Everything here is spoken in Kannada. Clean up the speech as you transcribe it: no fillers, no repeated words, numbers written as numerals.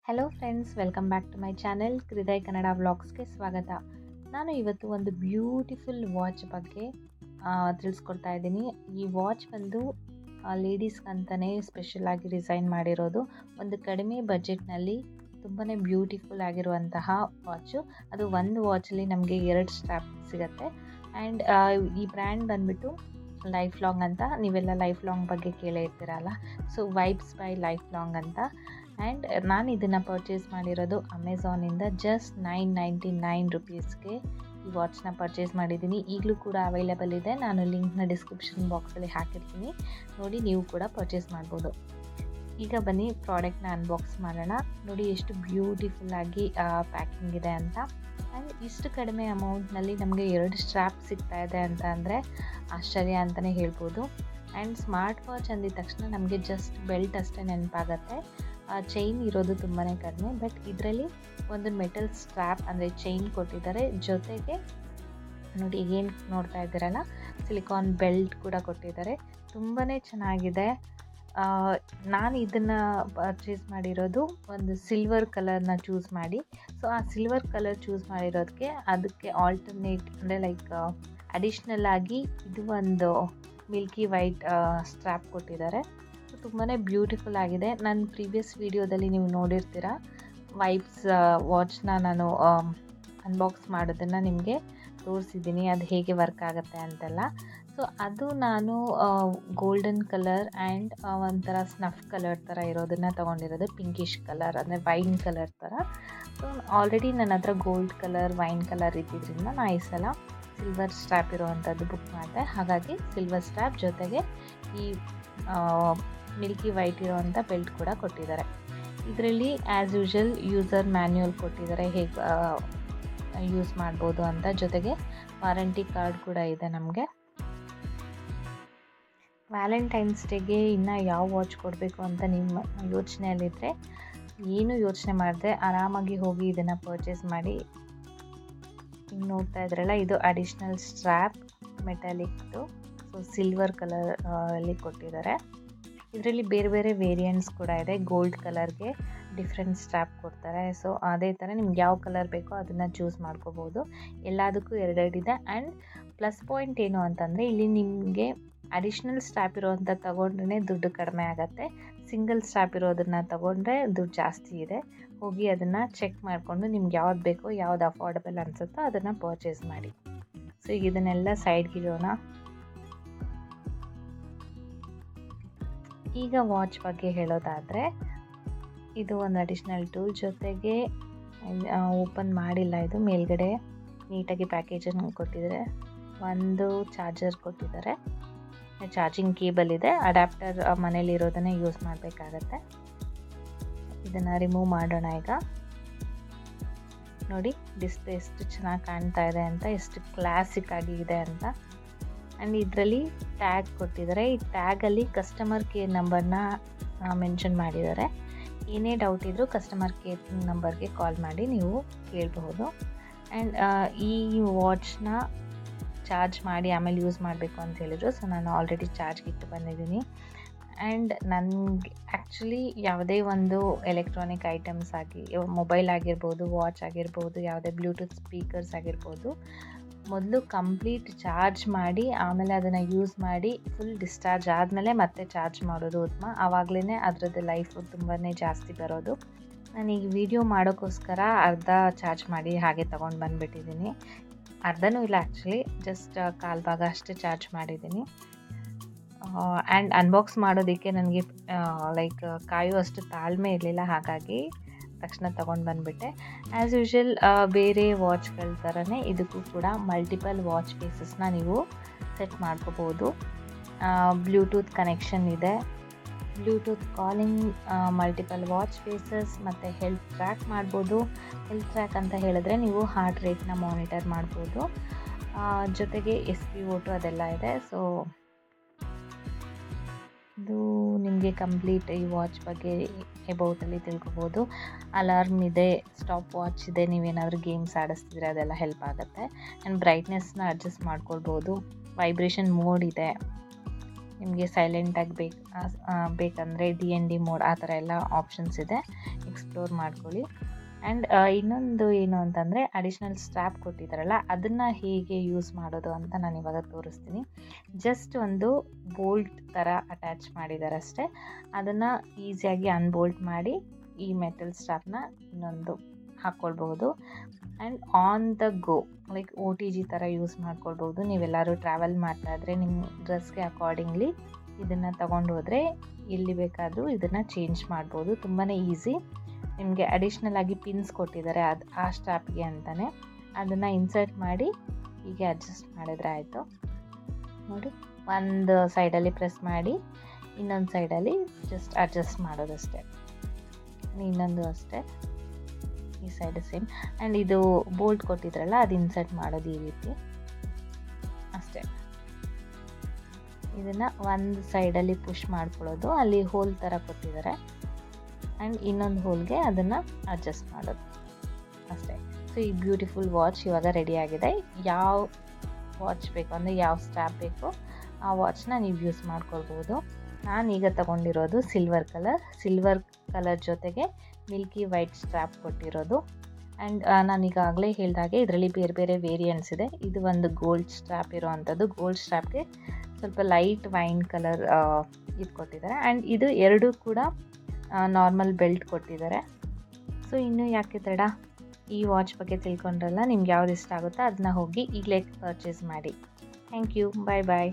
Hello friends, welcome back to my channel ಹೃದಯ ಕನ್ನಡ ವ್ಲಾಗ್ಸ್ಗೆ ಸ್ವಾಗತ. ನಾನು ಇವತ್ತು ಒಂದು ಬ್ಯೂಟಿಫುಲ್ ವಾಚ್ ಬಗ್ಗೆ ತಿಳಿಸ್ಕೊಡ್ತಾ ಇದ್ದೀನಿ. ಈ ವಾಚ್ ಬಂದು ಲೇಡೀಸ್ಗಂತಲೇ ಸ್ಪೆಷಲ್ ಆಗಿ ಡಿಸೈನ್ ಮಾಡಿರೋದು. ಒಂದು ಕಡಿಮೆ ಬಜೆಟ್ನಲ್ಲಿ ತುಂಬಾ ಬ್ಯೂಟಿಫುಲ್ ಆಗಿರುವಂತಹ ವಾಚು. ಅದು ಒಂದು ವಾಚಲ್ಲಿ ನಮಗೆ 2 ಸ್ಟ್ರ್ಯಾಪ್ ಸಿಗುತ್ತೆ. ಆ್ಯಂಡ್ ಈ ಬ್ರ್ಯಾಂಡ್ ಬಂದುಬಿಟ್ಟು ಲೈಫ್ ಲಾಂಗ್ ಅಂತ. ನೀವೆಲ್ಲ ಲೈಫ್ ಲಾಂಗ್ ಬಗ್ಗೆ ಕೇಳೇ ಇರ್ತೀರಲ್ಲ, so vibes by life long ಅಂತ. ಆ್ಯಂಡ್ ನಾನು ಇದನ್ನು ಪರ್ಚೇಸ್ ಮಾಡಿರೋದು ಅಮೆಝಾನಿಂದ ಜಸ್ಟ್ $999 ಈ ವಾಚ್ನ ಪರ್ಚೇಸ್ ಮಾಡಿದ್ದೀನಿ. ಈಗಲೂ ಕೂಡ ಅವೈಲೇಬಲ್ ಇದೆ. ನಾನು ಲಿಂಕ್ನ ಡಿಸ್ಕ್ರಿಪ್ಷನ್ ಬಾಕ್ಸಲ್ಲಿ ಹಾಕಿರ್ತೀನಿ, ನೋಡಿ ನೀವು ಕೂಡ ಪರ್ಚೇಸ್ ಮಾಡ್ಬೋದು. ಈಗ ಬನ್ನಿ ಪ್ರಾಡಕ್ಟ್ನ ಅನ್ಬಾಕ್ಸ್ ಮಾಡೋಣ. ನೋಡಿ ಎಷ್ಟು ಬ್ಯೂಟಿಫುಲ್ಲಾಗಿ ಪ್ಯಾಕಿಂಗ್ ಇದೆ ಅಂತ. ಆ್ಯಂಡ್ ಇಷ್ಟು ಕಡಿಮೆ ಅಮೌಂಟ್ನಲ್ಲಿ ನಮಗೆ 2 ಸ್ಟ್ರ್ಯಾಪ್ ಸಿಗ್ತಾ ಇದೆ ಅಂತ ಅಂದರೆ ಆಶ್ಚರ್ಯ ಅಂತಲೇ ಹೇಳ್ಬೋದು. ಆ್ಯಂಡ್ ಸ್ಮಾರ್ಟ್ ವಾಚ್ ಅಂದಿದ ತಕ್ಷಣ ನಮಗೆ ಜಸ್ಟ್ ಬೆಲ್ಟ್ ಅಷ್ಟೇ ನೆನಪಾಗತ್ತೆ. ಚೈನ್ ಇರೋದು ತುಂಬಾ ಕಡಿಮೆ, ಬಟ್ ಇದರಲ್ಲಿ ಒಂದು ಮೆಟಲ್ ಸ್ಟ್ರ್ಯಾಪ್ ಅಂದರೆ ಚೈನ್ ಕೊಟ್ಟಿದ್ದಾರೆ. ಜೊತೆಗೆ ನೋಡಿ ಏನು ನೋಡ್ತಾ ಇದ್ದೀರಲ್ಲ, ಸಿಲಿಕಾನ್ ಬೆಲ್ಟ್ ಕೂಡ ಕೊಟ್ಟಿದ್ದಾರೆ. ತುಂಬಾ ಚೆನ್ನಾಗಿದೆ. ನಾನು ಇದನ್ನು ಪರ್ಚೇಸ್ ಮಾಡಿರೋದು ಒಂದು ಸಿಲ್ವರ್ ಕಲರ್ನ ಚೂಸ್ ಮಾಡಿ. ಸೊ ಆ ಸಿಲ್ವರ್ ಕಲರ್ ಚೂಸ್ ಮಾಡಿರೋದಕ್ಕೆ ಅದಕ್ಕೆ ಆಲ್ಟರ್ನೇಟ್ ಅಂದರೆ ಲೈಕ್ ಅಡಿಷ್ನಲ್ ಆಗಿ ಇದು ಒಂದು ಮಿಲ್ಕಿ ವೈಟ್ ಸ್ಟ್ರ್ಯಾಪ್ ಕೊಟ್ಟಿದ್ದಾರೆ. ತುಂಬಾ ಬ್ಯೂಟಿಫುಲ್ ಆಗಿದೆ. ನನ್ನ ಪ್ರೀವಿಯಸ್ ವಿಡಿಯೋದಲ್ಲಿ ನೀವು ನೋಡಿರ್ತೀರ, ವೈಬ್ಸ್ ವಾಚ್ನ ನಾನು ಅನ್ಬಾಕ್ಸ್ ಮಾಡೋದನ್ನು ನಿಮಗೆ ತೋರಿಸಿದ್ದೀನಿ, ಅದು ಹೇಗೆ ವರ್ಕ್ ಆಗುತ್ತೆ ಅಂತೆಲ್ಲ. ಸೊ ಅದು ನಾನು ಗೋಲ್ಡನ್ ಕಲರ್ ಆ್ಯಂಡ್ ಒಂಥರ ಸ್ನಫ್ ಕಲರ್ ಥರ ಇರೋದನ್ನು ತೊಗೊಂಡಿರೋದು. ಪಿಂಕಿಶ್ ಕಲರ್ ಅಂದರೆ ವೈನ್ ಕಲರ್ ಥರ. ಸೊ ಆಲ್ರೆಡಿ ನನ್ನ ಹತ್ರ ಗೋಲ್ಡ್ ಕಲರ್, ವೈನ್ ಕಲರ್ ಇದ್ದಿದ್ದರಿಂದ ನಾನು ಈ ಸಲ ಸಿಲ್ವರ್ ಸ್ಟ್ರ್ಯಾಪ್ ಇರೋವಂಥದ್ದು ಬುಕ್ ಮಾಡಿದೆ. ಹಾಗಾಗಿ ಸಿಲ್ವರ್ ಸ್ಟ್ರ್ಯಾಪ್ ಜೊತೆಗೆ ಈ ಮಿಲ್ಕಿ ವೈಟ್ ಇರೋವಂಥ ಬೆಲ್ಟ್ ಕೂಡ ಕೊಟ್ಟಿದ್ದಾರೆ. ಇದರಲ್ಲಿ ಆ್ಯಸ್ ಯೂಶುವಲ್ ಯೂಸರ್ ಮ್ಯಾನ್ಯುಯಲ್ ಕೊಟ್ಟಿದ್ದಾರೆ, ಹೇಗೆ ಯೂಸ್ ಮಾಡ್ಬೋದು ಅಂತ. ಜೊತೆಗೆ ವಾರಂಟಿ ಕಾರ್ಡ್ ಕೂಡ ಇದೆ ನಮಗೆ. ವ್ಯಾಲೆಂಟೈನ್ಸ್ ಡೇಗೆ ಇನ್ನು ಯಾವ ವಾಚ್ ಕೊಡಬೇಕು ಅಂತ ನಿಮ್ಮ ಯೋಚನೆಯಲ್ಲಿದ್ದರೆ ಏನು ಯೋಚನೆ ಮಾಡಿದೆ ಆರಾಮಾಗಿ ಹೋಗಿ ಇದನ್ನು ಪರ್ಚೇಸ್ ಮಾಡಿ. ಈಗ ನೋಡ್ತಾ ಇದ್ರಲ್ಲ, ಇದು ಅಡಿಷ್ನಲ್ ಸ್ಟ್ರ್ಯಾಪ್ ಮೆಟಾಲಿಕ್ದು. ಸೊ ಸಿಲ್ವರ್ ಕಲರ್ ಅಲ್ಲಿ ಕೊಟ್ಟಿದ್ದಾರೆ. ಇದರಲ್ಲಿ ಬೇರೆ ಬೇರೆ ವೇರಿಯಂಟ್ಸ್ ಕೂಡ ಇದೆ. ಗೋಲ್ಡ್ ಕಲರ್ಗೆ ಡಿಫ್ರೆಂಟ್ ಸ್ಟ್ರ್ಯಾಪ್ ಕೊಡ್ತಾರೆ. ಸೊ ಅದೇ ಥರ ನಿಮ್ಗೆ ಯಾವ ಕಲರ್ ಬೇಕೋ ಅದನ್ನು ಚೂಸ್ ಮಾಡ್ಕೋಬೋದು. ಎಲ್ಲದಕ್ಕೂ 2 ಇದೆ. ಆ್ಯಂಡ್ ಪ್ಲಸ್ ಪಾಯಿಂಟ್ ಏನು ಅಂತಂದರೆ, ಇಲ್ಲಿ ನಿಮಗೆ ಅಡಿಷ್ನಲ್ ಸ್ಟ್ರ್ಯಾಪ್ ಇರೋವಂಥ ತೊಗೊಂಡ್ರೆ ದುಡ್ಡು ಕಡಿಮೆ ಆಗುತ್ತೆ. ಸಿಂಗಲ್ ಸ್ಟ್ರ್ಯಾಪ್ ಇರೋದನ್ನು ತೊಗೊಂಡ್ರೆ ದುಡ್ಡು ಜಾಸ್ತಿ ಇದೆ. ಹೋಗಿ ಅದನ್ನು ಚೆಕ್ ಮಾಡಿಕೊಂಡು ನಿಮ್ಗೆ ಯಾವ್ದು ಬೇಕೋ, ಯಾವ್ದು ಅಫೋರ್ಡಬಲ್ ಅನಿಸುತ್ತೋ ಅದನ್ನು ಪರ್ಚೇಸ್ ಮಾಡಿ. ಸೊ ಈಗ ಇದನ್ನೆಲ್ಲ ಸೈಡ್ಗೆ ಇಡೋಣ. ಈಗ ವಾಚ್ ಬಗ್ಗೆ ಹೇಳೋದಾದರೆ, ಇದು ಒಂದು ಅಡಿಷ್ನಲ್ ಟೂಲ್. ಜೊತೆಗೆ ಓಪನ್ ಮಾಡಿಲ್ಲ, ಇದು ಮೇಲ್ಗಡೆ ನೀಟಾಗಿ ಪ್ಯಾಕೇಜನ್ನು ಕೊಟ್ಟಿದ್ದಾರೆ. ಒಂದು ಚಾರ್ಜರ್ ಕೊಟ್ಟಿದ್ದಾರೆ, ಚಾರ್ಜಿಂಗ್ ಕೇಬಲ್ ಇದೆ. ಅಡ್ಯಾಪ್ಟರ್ ಮನೇಲಿರೋದನ್ನೇ ಯೂಸ್ ಮಾಡಬೇಕಾಗತ್ತೆ. ಇದನ್ನು ರಿಮೂವ್ ಮಾಡೋಣ. ಈಗ ನೋಡಿ ಡಿಸ್ಪ್ಲೇ ಎಷ್ಟು ಚೆನ್ನಾಗಿ ಕಾಣ್ತಾ ಇದೆ ಅಂತ, ಎಷ್ಟು ಕ್ಲಾಸಿಕ್ ಆಗಿ ಇದೆ ಅಂತ. ಆ್ಯಂಡ್ ಇದರಲ್ಲಿ ಟ್ಯಾಗ್ ಕೊಟ್ಟಿದ್ದಾರೆ. ಈ ಟ್ಯಾಗಲ್ಲಿ ಕಸ್ಟಮರ್ ಕೇರ್ ನಂಬರ್ನ ಮೆನ್ಷನ್ ಮಾಡಿದ್ದಾರೆ. ಏನೇ ಡೌಟ್ ಇದ್ದರೂ ಕಸ್ಟಮರ್ ಕೇರ್ ನಂಬರ್ಗೆ ಕಾಲ್ ಮಾಡಿ ನೀವು ಕೇಳಬಹುದು. ಆ್ಯಂಡ್ ಈ ವಾಚ್ನ ಚಾರ್ಜ್ ಮಾಡಿ ಆಮೇಲೆ ಯೂಸ್ ಮಾಡಬೇಕು ಅಂತ ಹೇಳಿದ್ರು. ಸೊ ನಾನು ಆಲ್ರೆಡಿ ಚಾರ್ಜ್ಗೆ ಇಟ್ಟು ಬಂದಿದ್ದೀನಿ. ಆ್ಯಂಡ್ ನನಗೆ ಆ್ಯಕ್ಚುಲಿ ಯಾವುದೇ ಒಂದು ಎಲೆಕ್ಟ್ರಾನಿಕ್ ಐಟಮ್ಸ್ ಆಗಿ, ಮೊಬೈಲ್ ಆಗಿರ್ಬೋದು, ವಾಚ್ ಆಗಿರ್ಬೋದು, ಯಾವುದೇ ಬ್ಲೂಟೂತ್ ಸ್ಪೀಕರ್ಸ್ ಆಗಿರ್ಬೋದು, ಮೊದಲು ಕಂಪ್ಲೀಟ್ ಚಾರ್ಜ್ ಮಾಡಿ ಆಮೇಲೆ ಅದನ್ನು ಯೂಸ್ ಮಾಡಿ ಫುಲ್ ಡಿಸ್ಚಾರ್ಜ್ ಆದಮೇಲೆ ಮತ್ತೆ ಚಾರ್ಜ್ ಮಾಡೋದು ಉತ್ತಮ. ಆವಾಗಲೇ ಅದರದ್ದು ಲೈಫು ತುಂಬಾ ಜಾಸ್ತಿ ಬರೋದು. ನಾನೀಗ ವಿಡಿಯೋ ಮಾಡೋಕ್ಕೋಸ್ಕರ ಅರ್ಧ ಚಾರ್ಜ್ ಮಾಡಿ ಹಾಗೆ ತೊಗೊಂಡು ಬಂದುಬಿಟ್ಟಿದ್ದೀನಿ. ಅರ್ಧನೂ ಇಲ್ಲ, ಆ್ಯಕ್ಚುಲಿ ಜಸ್ಟ್ ಕಾಲು ಭಾಗ ಅಷ್ಟೇ ಚಾರ್ಜ್ ಮಾಡಿದ್ದೀನಿ. ಆ್ಯಂಡ್ ಅನ್ಬಾಕ್ಸ್ ಮಾಡೋದಕ್ಕೆ ನನಗೆ ಲೈಕ್ ಕಾಯುವಷ್ಟು ತಾಳ್ಮೆ ಇರಲಿಲ್ಲ, ಹಾಗಾಗಿ ತಕ್ಷಣ ತೊಗೊಂಡು ಬಂದುಬಿಟ್ಟೆ. ಆ್ಯಸ್ ಯೂಶುವಲ್ ಬೇರೆ ವಾಚ್ಗಳ ಥರನೇ ಇದಕ್ಕೂ ಕೂಡ ಮಲ್ಟಿಪಲ್ ವಾಚ್ ಫೇಸಸ್ನ ನೀವು ಸೆಟ್ ಮಾಡ್ಕೋಬೋದು. ಬ್ಲೂಟೂತ್ ಕನೆಕ್ಷನ್ ಇದೆ, Bluetooth calling, multiple watch faces, ಮತ್ತು ಹೆಲ್ತ್ ಟ್ರ್ಯಾಕ್ ಮಾಡ್ಬೋದು. ಹೆಲ್ತ್ ಟ್ರ್ಯಾಕ್ ಅಂತ ಹೇಳಿದ್ರೆ ನೀವು ಹಾರ್ಟ್ ರೇಟ್ನ ಮಾನಿಟರ್ ಮಾಡ್ಬೋದು. ಜೊತೆಗೆ SpO2 ಅದೆಲ್ಲ ಇದೆ. ಸೊ ಇದು ನಿಮಗೆ ಕಂಪ್ಲೀಟ್ ಈ ವಾಚ್ ಬಗ್ಗೆ ಎಬೌಟಲ್ಲಿ ತಿಳ್ಕೊಬೋದು. ಅಲಾರ್ಮ್ ಇದೆ, ಸ್ಟಾಪ್ ವಾಚ್ ಇದೆ, ನೀವೇನಾದರೂ ಗೇಮ್ಸ್ ಆಡಿಸ್ತಿದ್ರೆ ಅದೆಲ್ಲ ಹೆಲ್ಪ್ ಆಗುತ್ತೆ. ಆ್ಯಂಡ್ ಬ್ರೈಟ್ನೆಸ್ನ ಅಡ್ಜಸ್ಟ್ ಮಾಡ್ಕೊಳ್ಬೋದು. ವೈಬ್ರೇಷನ್ ಮೋಡ್ ಇದೆ. ನಿಮಗೆ ಸೈಲೆಂಟಾಗಿ ಬೇಕಂದರೆ DND ಮೋಡ್ ಆ ಥರ ಎಲ್ಲ ಆಪ್ಷನ್ಸ್ ಇದೆ. ಈಗ ಎಕ್ಸ್ಪ್ಲೋರ್ ಮಾಡ್ಕೊಳ್ಳಿ. ಆ್ಯಂಡ್ ಇನ್ನೊಂದು ಏನು ಅಂತಂದರೆ ಅಡಿಷ್ನಲ್ ಸ್ಟ್ರ್ಯಾಪ್ ಕೊಟ್ಟಿದ್ದಾರಲ್ಲ, ಅದನ್ನು ಹೇಗೆ ಯೂಸ್ ಮಾಡೋದು ಅಂತ ನಾನು ಇವಾಗ ತೋರಿಸ್ತೀನಿ. ಜಸ್ಟ್ ಒಂದು ಬೋಲ್ಟ್ ಥರ ಅಟ್ಯಾಚ್ ಮಾಡಿದ್ದಾರೆ ಅಷ್ಟೇ. ಅದನ್ನು ಈಸಿಯಾಗಿ ಅನ್ಬೋಲ್ಟ್ ಮಾಡಿ ಈ ಮೆಟಲ್ ಸ್ಟ್ರ್ಯಾಪ್ನ ಇನ್ನೊಂದು ಹಾಕ್ಕೊಳ್ಬಹುದು. And on the go like OTG ಥರ ಯೂಸ್ ಮಾಡ್ಕೊಳ್ಬೋದು. ನೀವೆಲ್ಲರೂ ಟ್ರಾವೆಲ್ ಮಾಡ್ತಾಯಿದ್ರೆ ನಿಮ್ಮ ಡ್ರೆಸ್ಗೆ ಅಕಾರ್ಡಿಂಗ್ಲಿ ಇದನ್ನು ತಗೊಂಡು ಹೋದರೆ ಎಲ್ಲಿ ಬೇಕಾದರೂ ಇದನ್ನು ಚೇಂಜ್ ಮಾಡ್ಬೋದು. ತುಂಬಾ ಈಸಿ. ನಿಮಗೆ ಅಡಿಷ್ನಲ್ ಆಗಿ ಪಿನ್ಸ್ ಕೊಟ್ಟಿದ್ದಾರೆ ಆ ಸ್ಟ್ರಾಪ್ಗೆ ಅಂತಲೇ. ಅದನ್ನು ಇನ್ಸರ್ಟ್ ಮಾಡಿ ಹೀಗೆ ಅಡ್ಜಸ್ಟ್ ಮಾಡಿದ್ರೆ ಆಯಿತು. ನೋಡಿ, ಒಂದು ಸೈಡಲ್ಲಿ ಪ್ರೆಸ್ ಮಾಡಿ ಇನ್ನೊಂದು ಸೈಡಲ್ಲಿ ಜಸ್ಟ್ ಅಡ್ಜಸ್ಟ್ ಮಾಡೋದಷ್ಟೇ. ಇನ್ನೊಂದು ಅಷ್ಟೇ, ಈ ಸೈಡ್ ಸೇಮ್. ಆ್ಯಂಡ್ ಇದು ಬೋಲ್ಟ್ ಕೊಟ್ಟಿದ್ರಲ್ಲ, ಅದು ಇನ್ಸರ್ಟ್ ಮಾಡೋದು ಈ ರೀತಿ ಅಷ್ಟೇ. ಇದನ್ನು ಒಂದು ಸೈಡಲ್ಲಿ ಪುಷ್ ಮಾಡ್ಕೊಳ್ಳೋದು, ಅಲ್ಲಿ ಹೋಲ್ ಥರ ಕೊಟ್ಟಿದ್ದಾರೆ. ಆ್ಯಂಡ್ ಇನ್ನೊಂದು ಹೋಲ್ಗೆ ಅದನ್ನು ಅಡ್ಜಸ್ಟ್ ಮಾಡೋದು ಅಷ್ಟೇ. ಸೊ ಈ ಬ್ಯೂಟಿಫುಲ್ ವಾಚ್ ಇವಾಗ ರೆಡಿಯಾಗಿದೆ. ಯಾವ ವಾಚ್ ಬೇಕು ಅಂದರೆ ಯಾವ ಸ್ಟ್ರ್ಯಾಪ್ ಬೇಕೋ ಆ ವಾಚ್ನ ನೀವು ಯೂಸ್ ಮಾಡ್ಕೊಳ್ಬೋದು. ನಾನೀಗ ತಗೊಂಡಿರೋದು ಸಿಲ್ವರ್ ಕಲರ್ ಜೊತೆಗೆ ಮಿಲ್ಕಿ ವೈಟ್ ಸ್ಟ್ರ್ಯಾಪ್ ಕೊಟ್ಟಿರೋದು. ಆ್ಯಂಡ್ ನಾನೀಗಾಗಲೇ ಹೇಳಿದಾಗೆ ಇದರಲ್ಲಿ ಬೇರೆ ಬೇರೆ ವೇರಿಯಂಟ್ಸ್ ಇದೆ. ಇದು ಒಂದು ಗೋಲ್ಡ್ ಸ್ಟ್ರ್ಯಾಪ್ ಇರೋವಂಥದ್ದು. ಗೋಲ್ಡ್ ಸ್ಟ್ರ್ಯಾಪ್ಗೆ ಸ್ವಲ್ಪ ಲೈಟ್ ವೈನ್ ಕಲರ್ ಇದು ಕೊಟ್ಟಿದ್ದಾರೆ. ಆ್ಯಂಡ್ ಇದು ಎರಡೂ ಕೂಡ ನಾರ್ಮಲ್ ಬೆಲ್ಟ್ ಕೊಟ್ಟಿದ್ದಾರೆ. ಸೊ ಇನ್ನೂ ಯಾಕೆ ತಡ, ಈ ವಾಚ್ ಬಗ್ಗೆ ತಿಳ್ಕೊಂಡ್ರಲ್ಲ, ನಿಮ್ಗೆ ಯಾವ್ದು ಇಷ್ಟ ಆಗುತ್ತೋ ಅದನ್ನ ಹೋಗಿ ಈಗಲೇ ಪರ್ಚೇಸ್ ಮಾಡಿ. Thank you. Bye bye.